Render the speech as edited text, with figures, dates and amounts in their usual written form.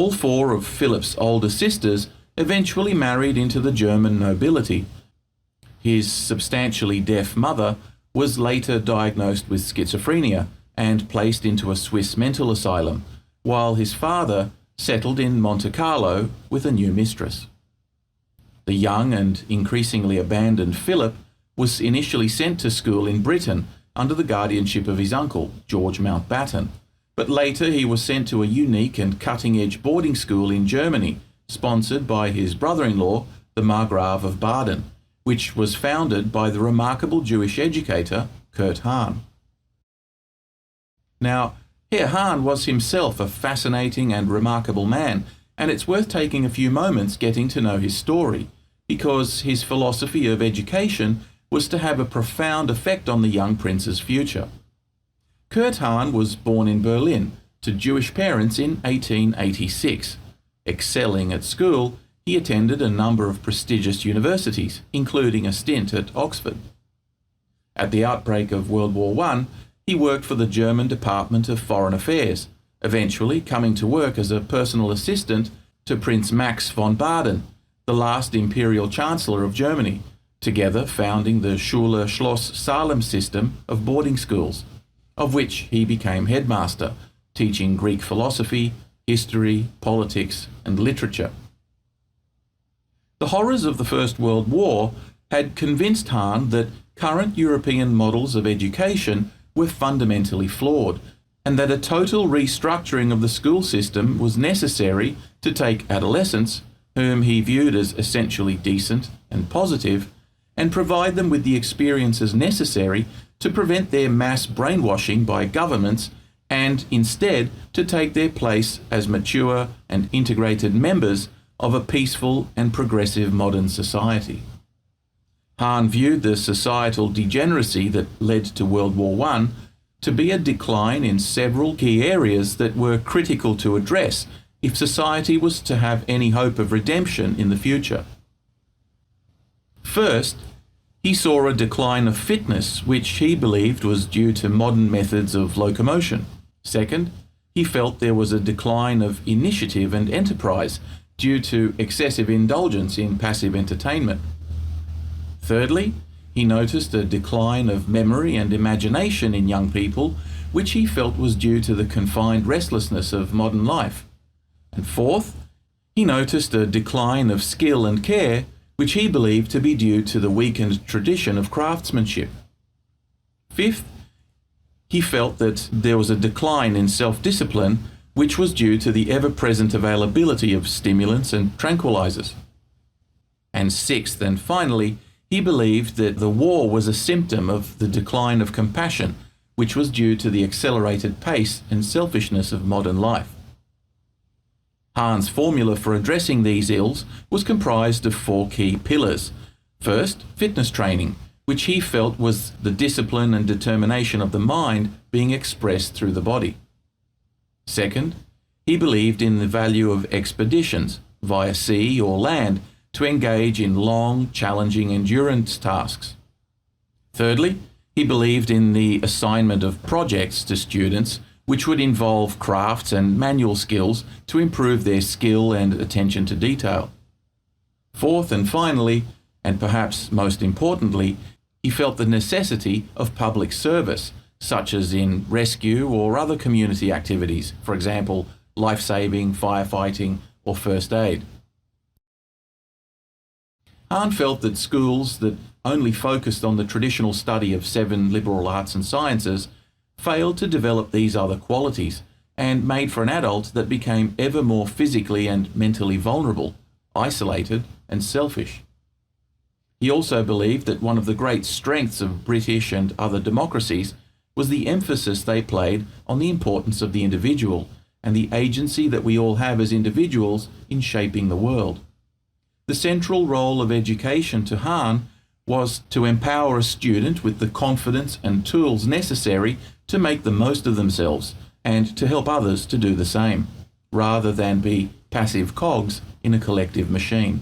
All four of Philip's older sisters eventually married into the German nobility. His substantially deaf mother was later diagnosed with schizophrenia and placed into a Swiss mental asylum, while his father settled in Monte Carlo with a new mistress. The young and increasingly abandoned Philip was initially sent to school in Britain under the guardianship of his uncle, George Mountbatten, but later he was sent to a unique and cutting-edge boarding school in Germany, sponsored by his brother-in-law, the Margrave of Baden, which was founded by the remarkable Jewish educator Kurt Hahn. Now, Herr Hahn was himself a fascinating and remarkable man, and it's worth taking a few moments getting to know his story, because his philosophy of education was to have a profound effect on the young prince's future. Kurt Hahn was born in Berlin to Jewish parents in 1886. Excelling at school, he attended a number of prestigious universities, including a stint at Oxford. At the outbreak of World War I, he worked for the German Department of Foreign Affairs, eventually coming to work as a personal assistant to Prince Max von Baden, the last imperial chancellor of Germany, together founding the Schule Schloss Salem system of boarding schools, of which he became headmaster, teaching Greek philosophy, history, politics, and literature. The horrors of the First World War had convinced Hahn that current European models of education were fundamentally flawed, and that a total restructuring of the school system was necessary to take adolescents, whom he viewed as essentially decent and positive, and provide them with the experiences necessary to prevent their mass brainwashing by governments, and instead to take their place as mature and integrated members of a peaceful and progressive modern society. Hahn viewed the societal degeneracy that led to World War I to be a decline in several key areas that were critical to address if society was to have any hope of redemption in the future. First, he saw a decline of fitness, which he believed was due to modern methods of locomotion. Second, he felt there was a decline of initiative and enterprise due to excessive indulgence in passive entertainment. Thirdly, he noticed a decline of memory and imagination in young people, which he felt was due to the confined restlessness of modern life. And fourth, he noticed a decline of skill and care, which he believed to be due to the weakened tradition of craftsmanship. Fifth, he felt that there was a decline in self-discipline, which was due to the ever-present availability of stimulants and tranquilizers. And sixth and finally, he believed that the war was a symptom of the decline of compassion, which was due to the accelerated pace and selfishness of modern life. Hahn's formula for addressing these ills was comprised of four key pillars. First, fitness training, which he felt was the discipline and determination of the mind being expressed through the body. Second, he believed in the value of expeditions, via sea or land, to engage in long, challenging endurance tasks. Thirdly, he believed in the assignment of projects to students which would involve crafts and manual skills to improve their skill and attention to detail. Fourth and finally, and perhaps most importantly, he felt the necessity of public service, such as in rescue or other community activities, for example, life-saving, firefighting, or first aid. Hahn felt that schools that only focused on the traditional study of 7 liberal arts and sciences failed to develop these other qualities and made for an adult that became ever more physically and mentally vulnerable, isolated, and selfish. He also believed that one of the great strengths of British and other democracies was the emphasis they played on the importance of the individual and the agency that we all have as individuals in shaping the world. The central role of education to Hahn was to empower a student with the confidence and tools necessary to make the most of themselves and to help others to do the same, rather than be passive cogs in a collective machine.